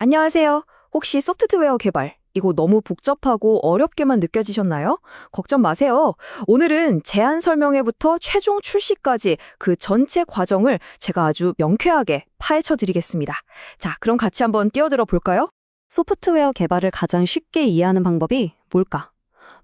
안녕하세요. 혹시 소프트웨어 개발, 이거 너무 복잡하고 어렵게만 느껴지셨나요? 걱정 마세요. 오늘은 제안 설명회부터 최종 출시까지 그 전체 과정을 제가 아주 명쾌하게 파헤쳐 드리겠습니다. 자, 그럼 같이 한번 뛰어들어 볼까요? 소프트웨어 개발을 가장 쉽게 이해하는 방법이 뭘까?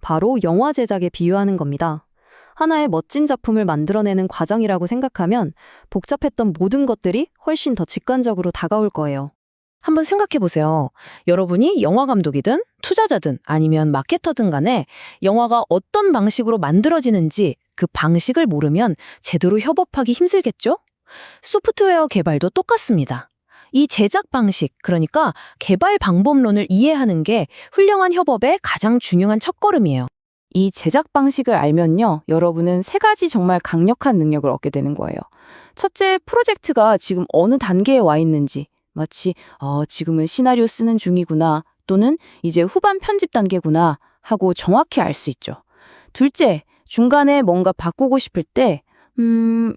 바로 영화 제작에 비유하는 겁니다. 하나의 멋진 작품을 만들어내는 과정이라고 생각하면 복잡했던 모든 것들이 훨씬 더 직관적으로 다가올 거예요. 한번 생각해 보세요. 여러분이 영화 감독이든 투자자든 아니면 마케터든 간에 영화가 어떤 방식으로 만들어지는지 그 방식을 모르면 제대로 협업하기 힘들겠죠? 소프트웨어 개발도 똑같습니다. 이 제작 방식, 그러니까 개발 방법론을 이해하는 게 훌륭한 협업의 가장 중요한 첫걸음이에요. 이 제작 방식을 알면요, 여러분은 세 가지 정말 강력한 능력을 얻게 되는 거예요. 첫째, 프로젝트가 지금 어느 단계에 와 있는지, 마치 지금은 시나리오 쓰는 중이구나 또는 이제 후반 편집 단계구나 하고 정확히 알 수 있죠. 둘째, 중간에 뭔가 바꾸고 싶을 때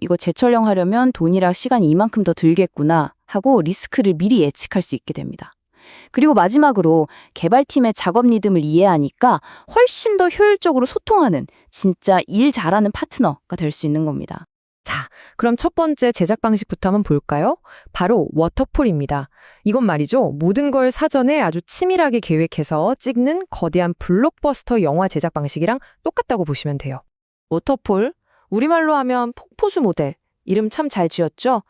이거 재촬영하려면 돈이랑 시간이 이만큼 더 들겠구나 하고 리스크를 미리 예측할 수 있게 됩니다. 그리고 마지막으로 개발팀의 작업 리듬을 이해하니까 훨씬 더 효율적으로 소통하는 진짜 일 잘하는 파트너가 될 수 있는 겁니다. 자, 그럼 첫 번째 제작 방식부터 한번 볼까요? 바로 워터폴입니다. 이건 말이죠. 모든 걸 사전에 아주 치밀하게 계획해서 찍는 거대한 블록버스터 영화 제작 방식이랑 똑같다고 보시면 돼요. 워터폴, 우리말로 하면 폭포수 모델. 이름 참 잘 지었죠?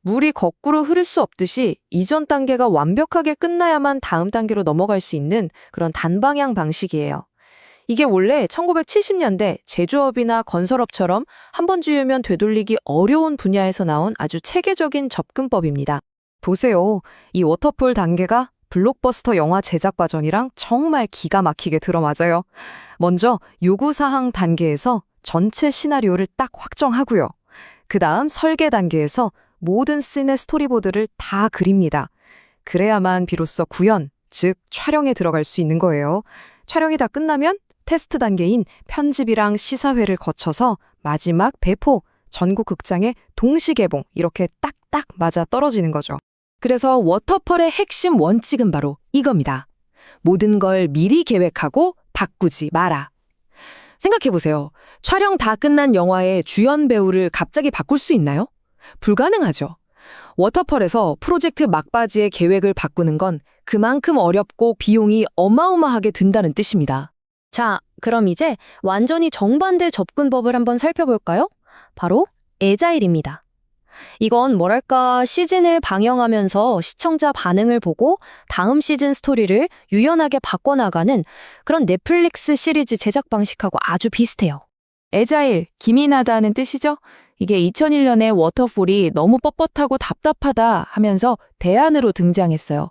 물이 거꾸로 흐를 수 없듯이 이전 단계가 완벽하게 끝나야만 다음 단계로 넘어갈 수 있는 그런 단방향 방식이에요. 이게 원래 1970년대 제조업이나 건설업처럼 한 번 지으면 되돌리기 어려운 분야에서 나온 아주 체계적인 접근법입니다. 보세요. 이 워터폴 단계가 블록버스터 영화 제작 과정이랑 정말 기가 막히게 들어맞아요. 먼저 요구사항 단계에서 전체 시나리오를 딱 확정하고요. 그 다음 설계 단계에서 모든 씬의 스토리보드를 다 그립니다. 그래야만 비로소 구현, 즉 촬영에 들어갈 수 있는 거예요. 촬영이 다 끝나면 테스트 단계인 편집이랑 시사회를 거쳐서 마지막 배포, 전국 극장에 동시 개봉 이렇게 딱딱 맞아 떨어지는 거죠. 그래서 워터펄의 핵심 원칙은 바로 이겁니다. 모든 걸 미리 계획하고 바꾸지 마라. 생각해보세요. 촬영 다 끝난 영화의 주연 배우를 갑자기 바꿀 수 있나요? 불가능하죠. 워터펄에서 프로젝트 막바지의 계획을 바꾸는 건 그만큼 어렵고 비용이 어마어마하게 든다는 뜻입니다. 자, 그럼 이제 완전히 정반대 접근법을 한번 살펴볼까요? 바로 애자일입니다. 이건 뭐랄까 시즌을 방영하면서 시청자 반응을 보고 다음 시즌 스토리를 유연하게 바꿔나가는 그런 넷플릭스 시리즈 제작 방식하고 아주 비슷해요. 애자일, 기민하다는 뜻이죠? 이게 2001년에 워터폴이 너무 뻣뻣하고 답답하다 하면서 대안으로 등장했어요.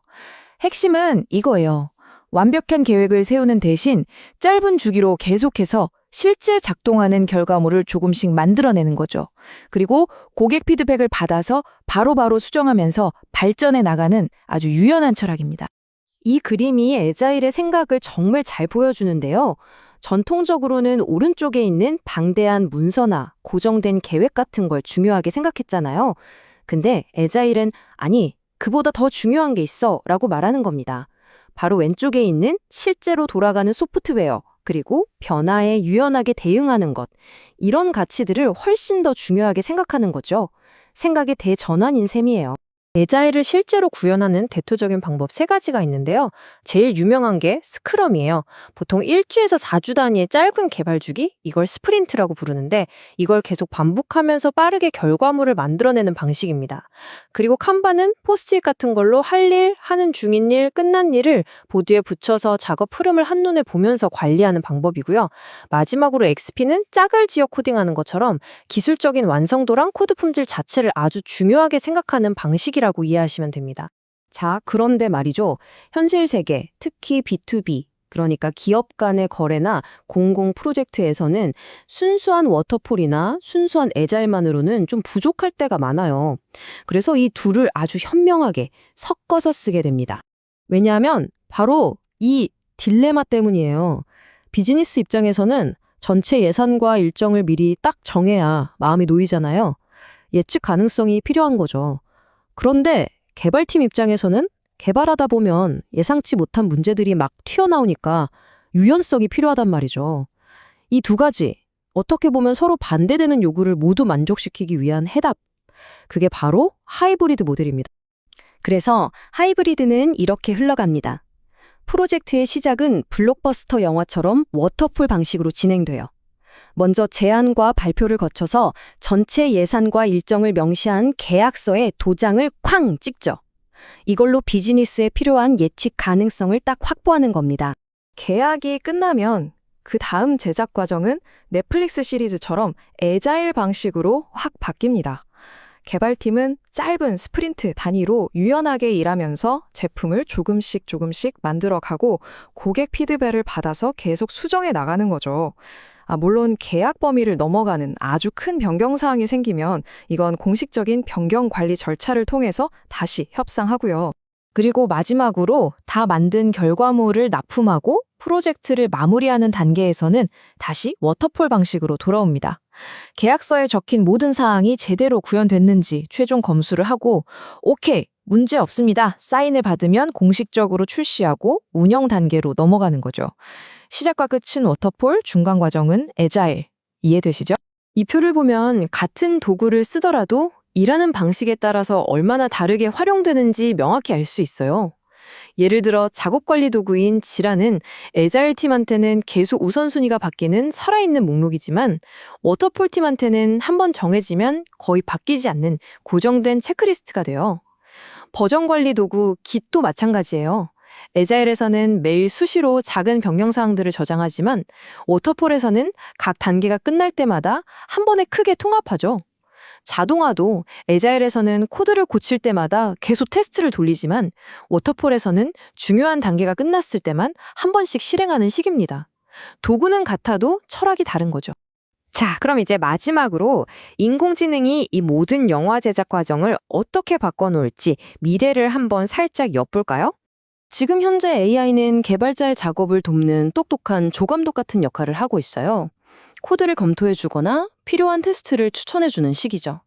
핵심은 이거예요. 완벽한 계획을 세우는 대신 짧은 주기로 계속해서 실제 작동하는 결과물을 조금씩 만들어내는 거죠. 그리고 고객 피드백을 받아서 바로바로 수정하면서 발전해 나가는 아주 유연한 철학입니다. 이 그림이 애자일의 생각을 정말 잘 보여주는데요. 전통적으로는 오른쪽에 있는 방대한 문서나 고정된 계획 같은 걸 중요하게 생각했잖아요. 근데 애자일은 아니, 그보다 더 중요한 게 있어 라고 말하는 겁니다. 바로 왼쪽에 있는 실제로 돌아가는 소프트웨어, 그리고 변화에 유연하게 대응하는 것. 이런 가치들을 훨씬 더 중요하게 생각하는 거죠. 생각의 대전환인 셈이에요. 애자일을 실제로 구현하는 대표적인 방법 세 가지가 있는데요. 제일 유명한 게 스크럼이에요. 보통 1주에서 4주 단위의 짧은 개발 주기, 이걸 스프린트라고 부르는데 이걸 계속 반복하면서 빠르게 결과물을 만들어내는 방식입니다. 그리고 칸바는 포스트잇 같은 걸로 할 일, 하는 중인 일, 끝난 일을 보드에 붙여서 작업 흐름을 한눈에 보면서 관리하는 방법이고요. 마지막으로 XP는 짝을 지어 코딩하는 것처럼 기술적인 완성도랑 코드 품질 자체를 아주 중요하게 생각하는 방식이라고 이해하시면 됩니다. 자, 그런데 말이죠. 현실 세계, 특히 B2B, 그러니까 기업 간의 거래나 공공 프로젝트에서는 순수한 워터폴이나 순수한 애자일만으로는 좀 부족할 때가 많아요. 그래서 이 둘을 아주 현명하게 섞어서 쓰게 됩니다. 왜냐하면 바로 이 딜레마 때문이에요. 비즈니스 입장에서는 전체 예산과 일정을 미리 딱 정해야 마음이 놓이잖아요. 예측 가능성이 필요한 거죠. 그런데 개발팀 입장에서는 개발하다 보면 예상치 못한 문제들이 막 튀어나오니까 유연성이 필요하단 말이죠. 이 두 가지, 어떻게 보면 서로 반대되는 요구를 모두 만족시키기 위한 해답. 그게 바로 하이브리드 모델입니다. 그래서 하이브리드는 이렇게 흘러갑니다. 프로젝트의 시작은 블록버스터 영화처럼 워터폴 방식으로 진행돼요. 먼저 제안과 발표를 거쳐서 전체 예산과 일정을 명시한 계약서에 도장을 쾅 찍죠. 이걸로 비즈니스에 필요한 예측 가능성을 딱 확보하는 겁니다. 계약이 끝나면 그 다음 제작 과정은 넷플릭스 시리즈처럼 애자일 방식으로 확 바뀝니다. 개발팀은 짧은 스프린트 단위로 유연하게 일하면서 제품을 조금씩 만들어가고 고객 피드백을 받아서 계속 수정해 나가는 거죠. 물론 계약 범위를 넘어가는 아주 큰 변경 사항이 생기면 이건 공식적인 변경 관리 절차를 통해서 다시 협상하고요. 그리고 마지막으로 다 만든 결과물을 납품하고 프로젝트를 마무리하는 단계에서는 다시 워터폴 방식으로 돌아옵니다. 계약서에 적힌 모든 사항이 제대로 구현됐는지 최종 검수를 하고 오케이, 문제 없습니다. 사인을 받으면 공식적으로 출시하고 운영 단계로 넘어가는 거죠. 시작과 끝은 워터폴, 중간 과정은 애자일. 이해되시죠? 이 표를 보면 같은 도구를 쓰더라도 일하는 방식에 따라서 얼마나 다르게 활용되는지 명확히 알 수 있어요. 예를 들어 작업관리 도구인 지라는 애자일 팀한테는 계속 우선순위가 바뀌는 살아있는 목록이지만 워터폴 팀한테는 한번 정해지면 거의 바뀌지 않는 고정된 체크리스트가 돼요. 버전관리 도구 Git도 마찬가지예요. 애자일에서는 매일 수시로 작은 변경사항들을 저장하지만 워터폴에서는 각 단계가 끝날 때마다 한 번에 크게 통합하죠. 자동화도 애자일에서는 코드를 고칠 때마다 계속 테스트를 돌리지만 워터폴에서는 중요한 단계가 끝났을 때만 한 번씩 실행하는 식입니다. 도구는 같아도 철학이 다른 거죠. 자, 그럼 이제 마지막으로 인공지능이 이 모든 영화 제작 과정을 어떻게 바꿔놓을지 미래를 한번 살짝 엿볼까요? 지금 현재 AI는 개발자의 작업을 돕는 똑똑한 조감독 같은 역할을 하고 있어요. 코드를 검토해주거나 필요한 테스트를 추천해주는 시기죠.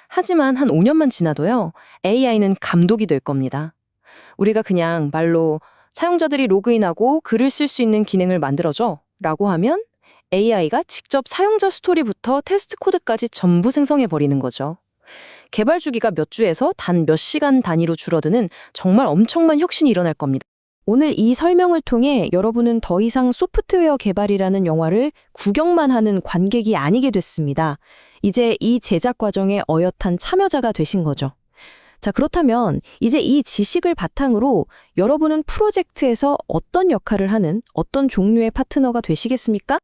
하지만 한 5년만 지나도요, AI는 감독이 될 겁니다. 우리가 그냥 말로 사용자들이 로그인하고 글을 쓸 수 있는 기능을 만들어줘 라고 하면 AI가 직접 사용자 스토리부터 테스트 코드까지 전부 생성해버리는 거죠. 개발 주기가 몇 주에서 단 몇 시간 단위로 줄어드는 정말 엄청난 혁신이 일어날 겁니다. 오늘 이 설명을 통해 여러분은 더 이상 소프트웨어 개발이라는 영화를 구경만 하는 관객이 아니게 됐습니다. 이제 이 제작 과정에 어엿한 참여자가 되신 거죠. 자, 그렇다면 이제 이 지식을 바탕으로 여러분은 프로젝트에서 어떤 역할을 하는 어떤 종류의 파트너가 되시겠습니까?